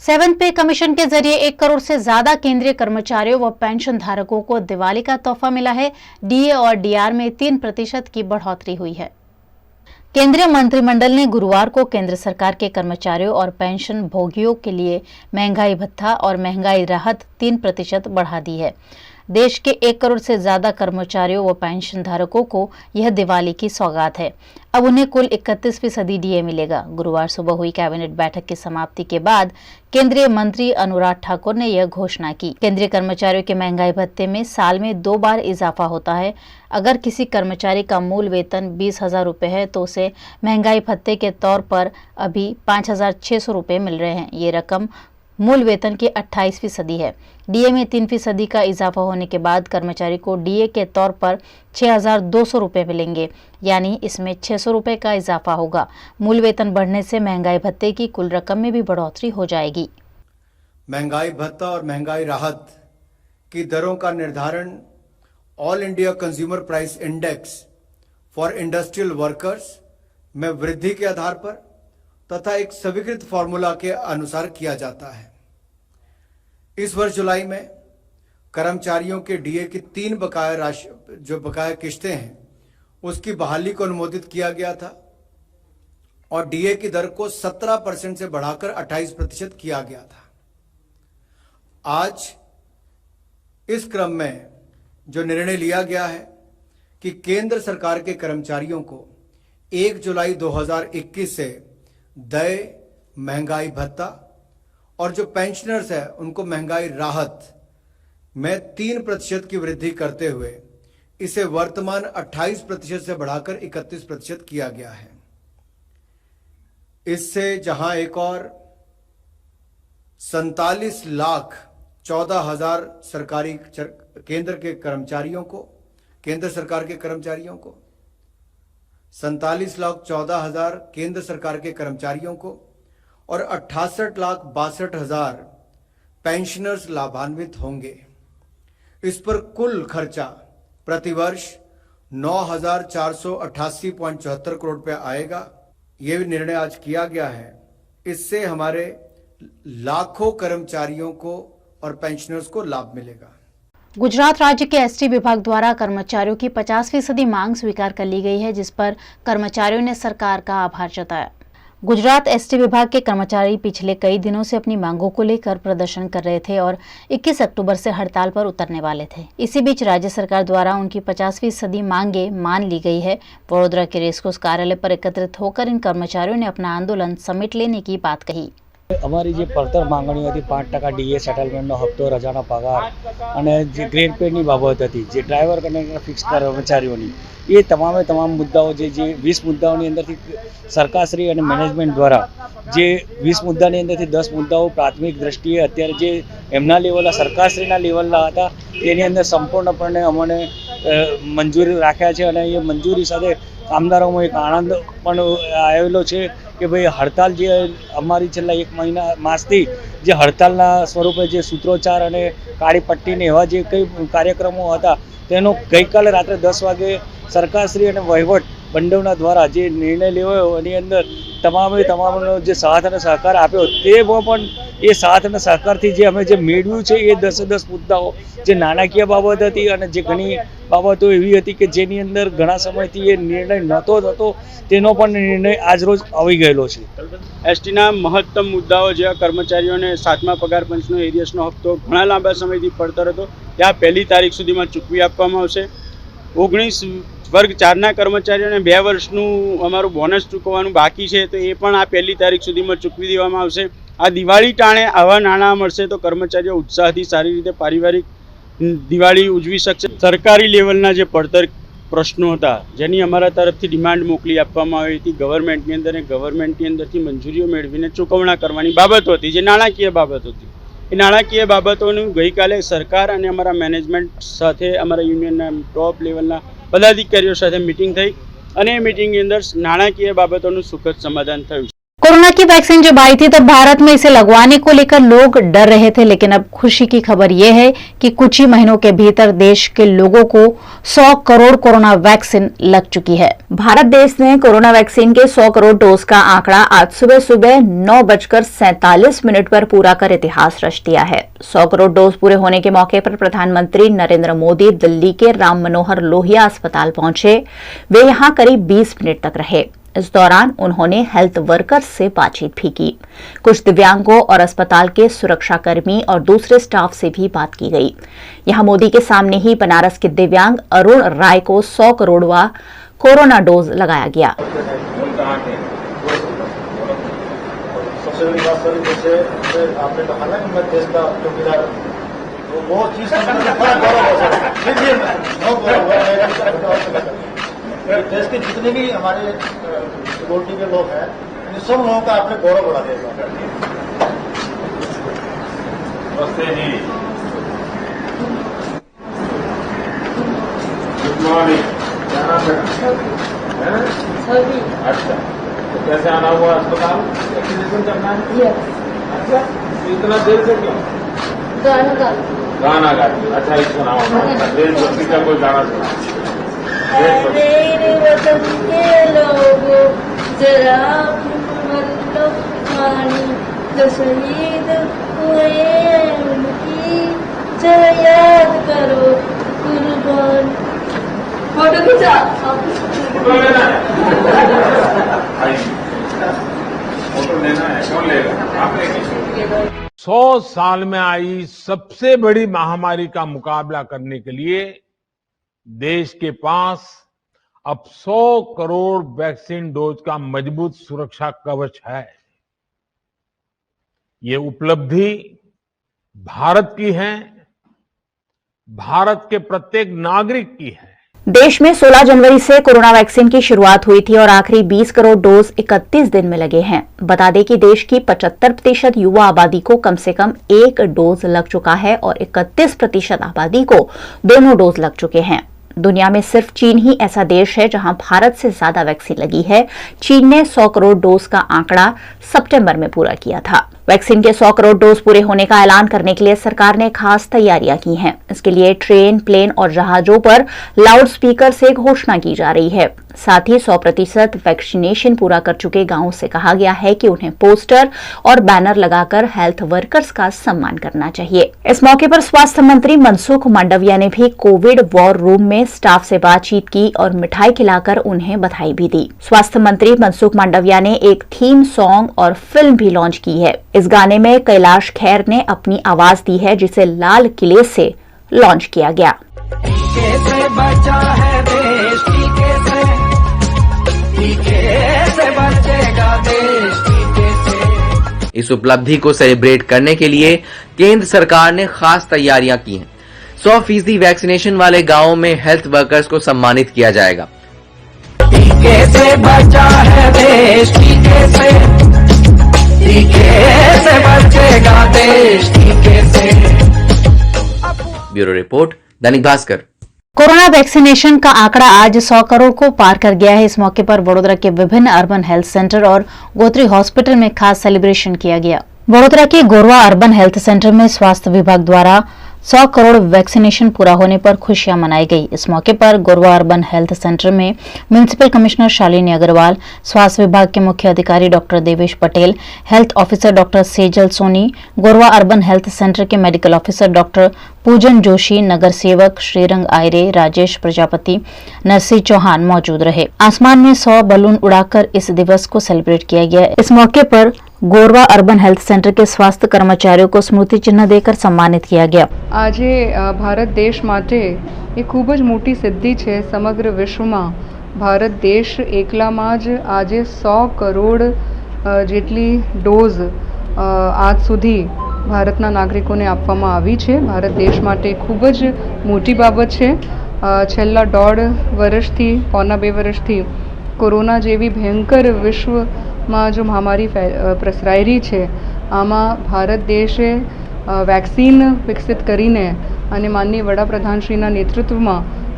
Seven पे commission के जरिए 1 करोड़ से ज्यादा केंद्रीय कर्मचारियों व पेंशन धारकों को दिवाली का तोहफा मिला है। डीए और डीआर में 3% की बढ़ोतरी हुई है। केंद्रीय मंत्रिमंडल ने गुरुवार को केंद्र सरकार के कर्मचारियों और पेंशन भोगियों के लिए महंगाई भत्ता और महंगाई राहत 3% बढ़ा दी है। देश के 1 करोड़ से ज्यादा कर्मचारियों व पेंशन धारकों को यह दिवाली की सौगात है। अब उन्हें कुल 31% डीए मिलेगा। गुरुवार सुबह हुई कैबिनेट बैठक की समाप्ति के बाद केंद्रीय मंत्री अनुराग ठाकुर ने यह घोषणा की। केंद्रीय कर्मचारियों के महंगाई भत्ते में साल में 2 बार इजाफा होता है। अगर किसी कर्मचारी का मूल वेतन 20,000 रुपये है तो उसे महंगाई भत्ते के तौर पर अभी 5,600 रुपये मिल रहे हैं। ये रकम मूल वेतन की 28% है। डीए में 3% का इजाफा होने के बाद कर्मचारी को डीए के तौर पर 6,200 रुपये मिलेंगे, यानी इसमें 600 रुपये का इजाफा होगा। मूल वेतन बढ़ने से महंगाई भत्ते की कुल रकम में भी बढ़ोतरी हो जाएगी। महंगाई भत्ता और महंगाई राहत की दरों का निर्धारण all India consumer price index for industrial workers में वृद्धि के आधार पर तथा एक स्वीकृत फॉर्मूला के अनुसार किया जाता है। इस वर्ष जुलाई में कर्मचारियों के डीए की 3 बकाया राशि जो बकाया किस्तें हैं उसकी बहाली को अनुमोदित किया गया था और डीए की दर को 17% से बढ़ाकर 28% किया गया था। आज इस क्रम में जो निर्णय लिया गया है कि केंद्र सरकार के कर्मचारियों को 1 जुलाई 2021 से देय महंगाई भत्ता और जो पेंशनर्स है उनको महंगाई राहत में 3% की वृद्धि करते हुए इसे वर्तमान 28% से बढ़ाकर 31% किया गया है। इससे जहां एक और 47,14,000 सरकारी केंद्र सरकार के कर्मचारियों को 47,14,000 केंद्र सरकार के कर्मचारियों को और 68,62,000 पेंशनर्स लाभान्वित होंगे। इस पर कुल खर्चा प्रतिवर्ष 9,488.74 करोड़ रुपया आएगा। ये भी निर्णय आज किया गया है। इससे हमारे लाखों कर्मचारियों को और पेंशनर्स को लाभ मिलेगा। गुजरात राज्य के एसटी विभाग द्वारा कर्मचारियों की 50% मांग स्वीकार कर ली गई है, जिस पर कर्मचारियों ने सरकार का आभार जताया। गुजरात एसटी विभाग के कर्मचारी पिछले कई दिनों से अपनी मांगों को लेकर प्रदर्शन कर रहे थे और 21 अक्टूबर से हड़ताल पर उतरने वाले थे। इसी बीच राज्य सरकार द्वारा उनकी 50% मांगे मान ली गई है। वडोदरा के रेसकोर्स कार्यालय पर एकत्रित होकर इन कर्मचारियों ने अपना आंदोलन समेट लेने की बात कही। અમારી જે પડતર માંગણીઓ હતી 5% ડીએ સેટલમેન્ટનો હપ્તો, રજાનો પગાર અને જે ગ્રેડ પેડની બાબત હતી, જે ડ્રાઈવર કંડક્ટર ફિક્સ કર્મચારીઓની, એ તમામ મુદ્દાઓ જે 20 મુદ્દાઓની અંદરથી સરકારશ્રી અને મેનેજમેન્ટ દ્વારા જે 20 મુદ્દાની અંદરથી 10 મુદ્દાઓ પ્રાથમિક દ્રષ્ટિએ અત્યારે જે એમના લેવલના સરકારશ્રીના લેવલના હતા તેની અંદર સંપૂર્ણપણે અમને મંજૂરી રાખ્યા છે અને એ મંજૂરી સાથે કામદારોમાં એક આનંદ પણ આવેલો છે કે ભાઈ હડતાલ જે અમારી છેલ્લા 1 માસથી જે હડતાલના સ્વરૂપે જે સૂત્રોચ્ચાર અને કાળી પટ્ટીને એવા જે કંઈ કાર્યક્રમો હતા તેનો ગઈકાલે રાત્રે 10 વાગે સરકારશ્રી અને વહીવટ બંનેના દ્વારા જે નિર્ણય લેવાયો એની અંદર તમામનો જે સાથ અને સહકાર આપ્યો તેમાં પણ એ સાથ અને સહકારથી જે અમે જે મેળવ્યું છે એ 10 મુદ્દાઓ જે નાણાકીય બાબત હતી અને જે ઘણી બાબતો એવી હતી કે જેની અંદર ઘણા સમયથી એ નિર્ણય નહોતો થતો તેનો પણ નિર્ણય આજરોજ આવી ગયેલો છે। એસટીના મહત્તમ મુદ્દાઓ જેવા કર્મચારીઓને 7મા પગાર પંચનો એરિયસનો હપ્તો ઘણા લાંબા સમયથી પડતર હતો ત્યાં 1લી તારીખ સુધીમાં ચૂકવી આપવામાં આવશે। 19 વર્ગ 4ના કર્મચારીઓને 2 વર્ષનું અમારું બોનસ ચૂકવવાનું બાકી છે તો એ પણ આ 1લી તારીખ સુધીમાં ચૂકવી દેવામાં આવશે। આ દિવાળી ટાણે આવા નાણાં મળશે તો કર્મચારીઓ ઉત્સાહથી સારી રીતે પારિવારિક દિવાળી ઉજવી શકશે। સરકારી લેવલના જે પડતર પ્રશ્નો હતા જેની અમારા તરફથી ડિમાન્ડ મોકલી આપવામાં આવી હતી ગવર્મેન્ટની અંદર, ગવર્મેન્ટની અંદરથી મંજૂરીઓ મેળવીને ચૂકવણા કરવાની બાબતો હતી જે નાણાકીય બાબત હતી। એ નાણાકીય બાબતોનું ગઈકાલે સરકાર અને અમારા મેનેજમેન્ટ સાથે અમારા યુનિયનના ટોપ લેવલના પદાધિકારીઓ સાથે મિટિંગ થઈ અને એ મિટિંગની અંદર નાણાકીય બાબતોનું સુખદ સમાધાન થયું છે। कोरोना की वैक्सीन जब आई थी तब भारत में इसे लगवाने को लेकर लोग डर रहे थे, लेकिन अब खुशी की खबर यह है कि कुछ ही महीनों के भीतर देश के लोगों को 100 करोड़ कोरोना वैक्सीन लग चुकी है। भारत देश ने कोरोना वैक्सीन के 100 करोड़ डोज का आंकड़ा आज सुबह सुबह 9:47 पर पूरा कर इतिहास रच दिया है। 100 करोड़ डोज पूरे होने के मौके पर प्रधानमंत्री नरेंद्र मोदी दिल्ली के राम मनोहर लोहिया अस्पताल पहुंचे। वे यहां करीब 20 मिनट तक रहे। इस दौरान उन्होंने हेल्थ वर्कर्स से बातचीत भी की। कुछ दिव्यांगों और अस्पताल के सुरक्षाकर्मी और दूसरे स्टाफ से भी बात की गई। यहां मोदी के सामने ही बनारस के दिव्यांग अरुण राय को 100 करोड़वा कोरोना डोज लगाया गया। सबसे बड़ी बात सर, जैसे आपने कहा ना कि मैं देश का चौकीदार हूं, तो वो चीज बड़ा गौरव है। देश के जितने भी हमारे सिक्योरिटी के लोग हैं, इन सब लोगों का आपने गौरव बढ़ा दिया। नमस्ते जी, गुड मॉर्निंग। क्या नाम है? अच्छा, तो कैसे आना हुआ अस्पताल? वैक्सीनेशन करना है? अच्छा, इतना देर से क्यों? गाना गाती। अच्छा, एक सुनाओ, देशभक्ति का कोई गाना सुना। मेरे वतन के लोगों, जरा मतलब पानी जो शहीद हुए उनकी जरा याद करो कुर्बान। फोटो खींचा। फोटो लेना है? फोटो लेना है, कौन लेगा? आप लेंगे। 100 साल में आई सबसे बड़ी महामारी का मुकाबला करने के लिए देश के पास अब 100 करोड़ वैक्सीन डोज का मजबूत सुरक्षा कवच है। ये उपलब्धि भारत की है, भारत के प्रत्येक नागरिक की है। देश में 16 जनवरी से कोरोना वैक्सीन की शुरुआत हुई थी और आखिरी 20 करोड़ डोज 31 दिन में लगे हैं। बता दें कि देश की 75% युवा आबादी को कम से कम एक डोज लग चुका है और 31% आबादी को दोनों डोज लग चुके हैं। दुनिया में सिर्फ चीन ही ऐसा देश है जहां भारत से ज्यादा वैक्सीन लगी है। चीन ने 100 करोड़ डोज का आंकड़ा सितंबर में पूरा किया था। वैक्सीन के 100 करोड़ डोज पूरे होने का ऐलान करने के लिए सरकार ने खास तैयारियां की हैं। इसके लिए ट्रेन, प्लेन और जहाजों पर लाउड स्पीकर से घोषणा की जा रही है। साथ ही 100% वैक्सीनेशन पूरा कर चुके गांवों से कहा गया है कि उन्हें पोस्टर और बैनर लगाकर हेल्थ वर्कर्स का सम्मान करना चाहिए। इस मौके पर स्वास्थ्य मंत्री मनसुख मांडविया ने भी कोविड वॉर रूम में स्टाफ से बातचीत की और मिठाई खिलाकर उन्हें बधाई भी दी। स्वास्थ्य मंत्री मनसुख मांडविया ने एक थीम सॉन्ग और फिल्म भी लॉन्च की है। इस गाने में कैलाश खेर ने अपनी आवाज दी है, जिसे लाल किले से लॉन्च किया गया। इस उपलब्धि को सेलिब्रेट करने के लिए केंद्र सरकार ने खास तैयारियां की हैं। 100% वैक्सीनेशन वाले गांवों में हेल्थ वर्कर्स को सम्मानित किया जाएगा। टीके से बचा है देश, टीके से बचेगा देश, टीके से। Bureau report, Dainik Bhaskar. Corona vaccination का आंकड़ा आज 100 करोड़ को पार कर गया है। इस मौके पर वडोदरा के विभिन्न अर्बन हेल्थ सेंटर और गोत्री हॉस्पिटल में खास सेलिब्रेशन किया गया। वडोदरा के गोरवा अर्बन हेल्थ सेंटर में स्वास्थ्य विभाग द्वारा 100 करोड़ वैक्सीनेशन पूरा होने पर खुशियां मनाई गई। इस मौके पर गोरवा अर्बन हेल्थ सेंटर में म्युनिसिपल कमिश्नर शालिनी अग्रवाल, स्वास्थ्य विभाग के मुख्य अधिकारी doctor Devesh Patel, health officer doctor Sejal Soni, Gorwa urban health centre के medical officer doctor Pujan Joshi, नगर सेवक श्रीरंग आयरे, राजेश प्रजापति, नरसिंह चौहान मौजूद रहे। आसमान में 100 बलून उड़ाकर इस दिवस को सेलिब्रेट किया गया। इस मौके पर गोरवा अर्बन हेल्थ सेंटर के स्वास्थ्य कर्मचारियों को स्मृति चिन्ह देकर सम्मानित किया गया। આજે ભારત દેશ માટે એ ખૂબ જ મોટી સિદ્ધિ છે। સમગ્ર વિશ્વમાં ભારત દેશ એકલામાં જ આજે 100 કરોડ જેટલી ડોઝ આજ સુધી ભારતના નાગરિકોને આપવામાં આવી છે। ભારત દેશ માટે ખૂબ જ મોટી બાબત છે। છેલ્લા 1.5 વર્ષથી, પૌના 2 વર્ષથી કોરોના જેવી ભયંકર વિશ્વમાં જો મહામારી પ્રસરાઈ રહી છે, આમાં ભારત દેશે વેક્સિન વિકસિત કરીને અને માનનીય વડાપ્રધાનશ્રીના નેતૃત્વમાં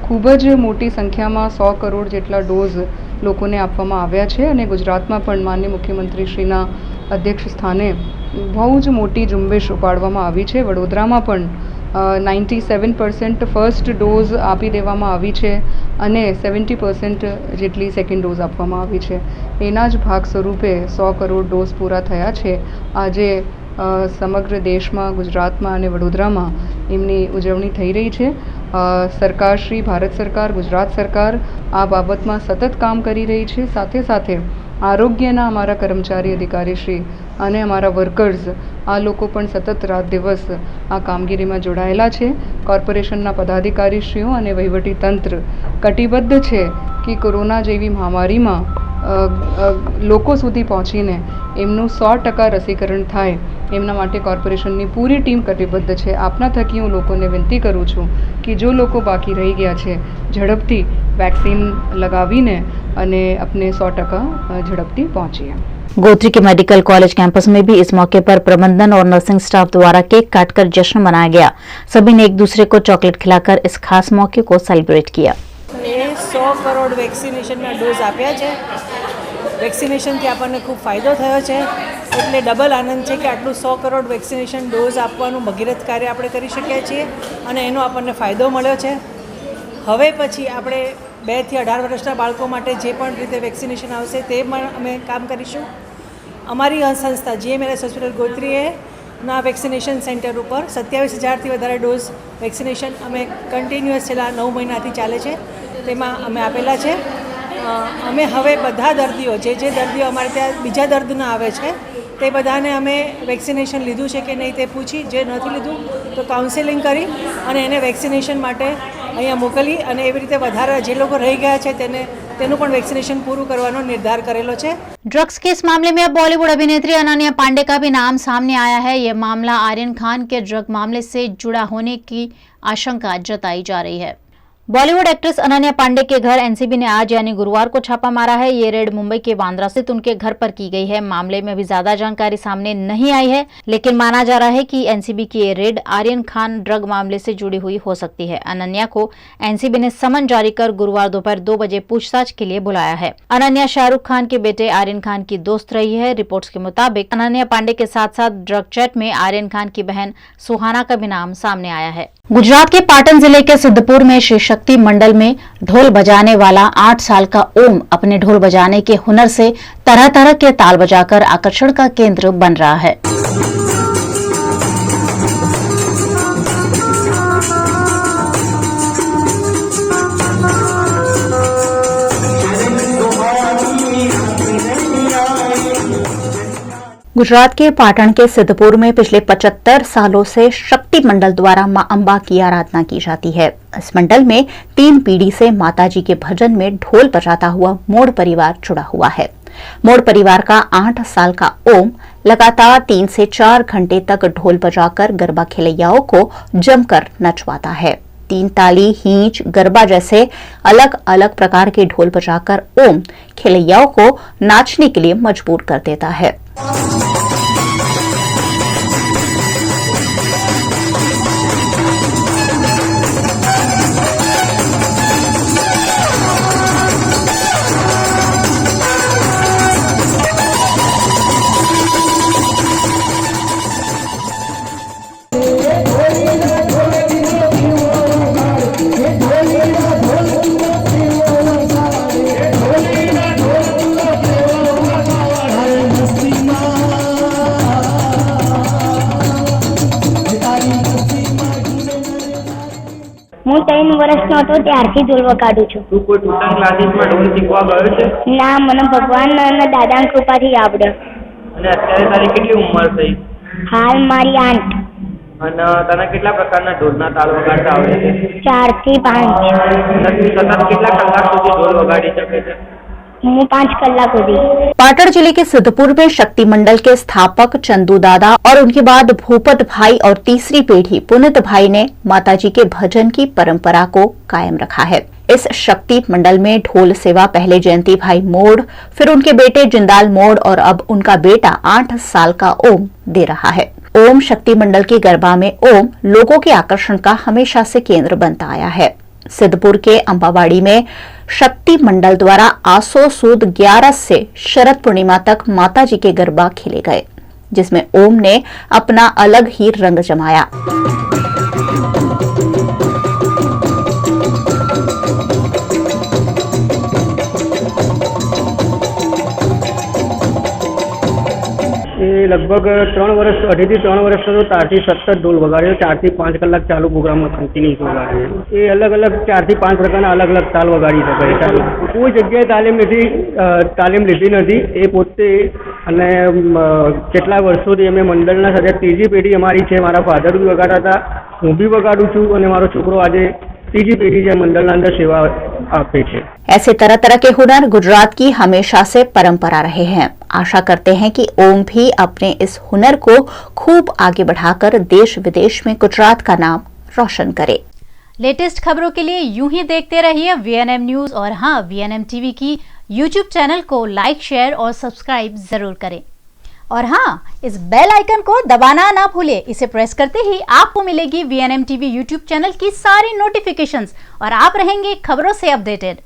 ખૂબ જ મોટી સંખ્યામાં 100 કરોડ જેટલા ડોઝ લોકોને આપવામાં આવ્યા છે અને ગુજરાતમાં પણ માનનીય મુખ્યમંત્રીશ્રીના અધ્યક્ષ સ્થાને બહુ જ મોટી ઝુંબેશ ઉપાડવામાં આવી છે. વડોદરામાં પણ 97% ફર્સ્ટ ડોઝ આપી દેવામાં આવી છે અને 70% જેટલી સેકન્ડ ડોઝ આપવામાં આવી છે. એના જ ભાગ સ્વરૂપે 100 કરોડ ડોઝ પૂરા થયા છે. આજે સમગ્ર દેશમાં, ગુજરાતમાં અને વડોદરામાં એમની ઉજવણી થઈ રહી છે. સરકારશ્રી, ભારત સરકાર, ગુજરાત સરકાર આ બાબતમાં સતત કામ કરી રહી છે. સાથે સાથે આરોગ્યના અમારા કર્મચારી અધિકારીશ્રી અને અમારા વર્કર્સ આ લોકો પણ સતત રાત દિવસ આ કામગીરીમાં જોડાયેલા છે. કોર્પોરેશનના પદાધિકારીશ્રીઓ અને વહીવટી તંત્ર કટિબદ્ધ છે કે કોરોના જેવી મહામારીમાં લોકો સુધી પહોંચીને એમનું 100% રસીકરણ થાય એમના માટે કોર્પોરેશનની પૂરી ટીમ કટિબદ્ધ છે. આપના થકી હું લોકોને વિનંતી કરું છું કે જો લોકો બાકી રહી ગયા છે ઝડપથી વેક્સિન लगाવીને અને अपने 100% ઝડપથી પહોંચીએ. गोत्री के मेडिकल कॉलेज कैंपस में भी इस मौके पर प्रबंधन और नर्सिंग स्टाफ द्वारा केक काटकर जश्न मनाया गया. सभी ने एक दूसरे को चॉकलेट खिलाकर इस खास मौके को सेलिब्रेट किया. 100 કરોડ વેક્સિનેશનના ડોઝ આપ્યા છે. વેક્સિનેશનથી આપણને ખૂબ ફાયદો થયો છે એટલે ડબલ આનંદ છે કે આટલું 100 કરોડ વેક્સિનેશન ડોઝ આપવાનું ભગીરથ કાર્ય આપણે કરી શક્યા છીએ અને એનો આપણને ફાયદો મળ્યો છે. હવે પછી આપણે 2 થી 18 વર્ષના બાળકો માટે જે પણ રીતે વેક્સિનેશન આવશે તે પણ અમે કામ કરીશું. અમારી સંસ્થા GMLS હોસ્પિટલ ગોત્રીએ ના વેક્સિનેશન સેન્ટર ઉપર 27,000થી વધારે ડોઝ વેક્સિનેશન અમે કન્ટિન્યુઅસ છેલ્લા 9 મહિનાથી ચાલે છે તેમાં અમે આપેલા છે. અમે હવે બધા દર્દીઓ જે દર્દીઓ અમારે ત્યાં બીજા દર્દના આવે છે તે બધાને અમે વેક્સિનેશન લીધું છે કે નહીં તે પૂછી, જે નથી લીધું તો કાઉન્સેલિંગ કરી અને એને વેક્સિનેશન માટે અહીંયા મોકલી અને એવી રીતે વધારે જે લોકો રહી ગયા છે તેનું પણ वैक्सीनेशन पूरा करवानो निर्धार करेलो छे. ड्रग्स के इस मामले में अब बॉलीवुड अभिनेत्री अनन्या पांडे का भी नाम सामने आया है. ये मामला आर्यन खान के ड्रग मामले से जुड़ा होने की आशंका जताई जा रही है. बॉलीवुड एक्ट्रेस अनन्या पांडे के घर एनसीबी ने आज यानी गुरुवार को छापा मारा है. ये रेड मुंबई के बांद्रा स्थित उनके घर पर की गई है. मामले में अभी ज्यादा जानकारी सामने नहीं आई है, लेकिन माना जा रहा है कि एनसीबी की ये रेड आर्यन खान ड्रग मामले से जुड़ी हुई हो सकती है. अनन्या को एनसीबी ने समन जारी कर गुरुवार दोपहर 2 बजे पूछताछ के लिए बुलाया है. अनन्या शाहरुख खान के बेटे आर्यन खान की दोस्त रही है. रिपोर्ट्स के मुताबिक अनन्या पांडे के साथ साथ ड्रग चैट में आर्यन खान की बहन सुहाना का भी नाम सामने आया है. गुजरात के पाटन जिले के सिद्धपुर में श्री शक्ति मंडल में ढोल बजाने वाला 8 साल का ओम अपने ढोल बजाने के हुनर से तरह तरह के ताल बजाकर आकर्षण का केंद्र बन रहा है. गुजरात के पाटन के सिद्धपुर में पिछले 75 सालों से शक्ति मंडल द्वारा मां अंबा की आराधना की जाती है. इस मंडल में 3 पीढ़ी से माताजी के भजन में ढोल बजाता हुआ मोड़ परिवार जुड़ा हुआ है. मोड़ परिवार का 8 साल का ओम लगातार 3 से 4 घंटे तक ढोल बजाकर गरबा खिलैयाओं को जमकर नचवाता है. 3 ताली, हींच, गरबा जैसे अलग अलग प्रकार के ढोल बजाकर ओम खिलैयाओं को नाचने के लिए मजबूर कर देता है. હું 3 વર્ષનો હતો ત્યારથી ઢોલ વગાડું છું. તું કોઈ ટ્યુશન ક્લાસીસમાં ઢોલ શીખવા ગયો છે? ના, મને ભગવાન અને દાદાની કૃપાથી આવડે. અને અત્યારે તારી કેટલી ઉંમર થઈ? હાલ મારી 8. અને તને કેટલા પ્રકારના ઢોલના તાલ વગાડતા આવડે છે? 4 થી 5. અને તું સતત કેટલા કલાક સુધી ઢોલ વગાડી શકે છે? 5 कलाक हो गई. पाटण जिले के सिद्धपुर में शक्ति मंडल के स्थापक चंदू दादा और उनके बाद भूपत भाई और तीसरी पीढ़ी पुनित भाई ने माताजी के भजन की परंपरा को कायम रखा है. इस शक्ति मंडल में ढोल सेवा पहले जयंती भाई मोड़, फिर उनके बेटे जिंदाल मोड़ और अब उनका बेटा 8 साल का ओम दे रहा है. ओम शक्ति मंडल के गरबा में ओम लोगों के आकर्षण का हमेशा से केंद्र बनता आया है. सिद्धपुर के अंबावाड़ी में शक्ति मंडल द्वारा आसो सुद 11 से शरद पूर्णिमा तक माताजी के गरबा खेले गए, जिसमें ओम ने अपना अलग ही रंग जमाया। એ લગભગ 3 વર્ષ, 2.5 થી 3 વર્ષ તો 4 થી 17 ઢોલ વગાડ્યો, 4 થી 5 કલાક ચાલુ પ્રોગ્રામમાં કન્ટિન્યુઅસ વગાડ્યો। એ અલગ અલગ 4 થી 5 પ્રકારના અલગ અલગ તાલ વગાડી શકાય। કોઈ જગ્યાએ તાલીમ લીધી નથી। એ પોતે અને કેટલા વર્ષોથી અમે મંડળના સાથે ત્રીજી પેઢી અમારી છે। મારા ફાધર બી વગાડતા હતા, હું બી વગાડું છું અને મારો છોકરો આજે ત્રીજી પેઢી જે મંડળના અંદર સેવા આપે છે। ऐसे तरह तरह के हुनर गुजरात की हमेशा से परंपरा रहे हैं। आशा करते हैं कि ओम भी अपने इस हुनर को खूब आगे बढ़ाकर देश विदेश में गुजरात का नाम रोशन करे। लेटेस्ट खबरों के लिए यूं ही देखते रहिए VNM न्यूज और हाँ, VNM टीवी की यूट्यूब चैनल को लाइक, शेयर और सब्सक्राइब जरूर करें। और हाँ, इस बेल आइकन को दबाना ना भूले। इसे प्रेस करते ही आपको मिलेगी VNM टीवी यूट्यूब चैनल की सारी नोटिफिकेशंस और आप रहेंगे खबरों से अपडेटेड।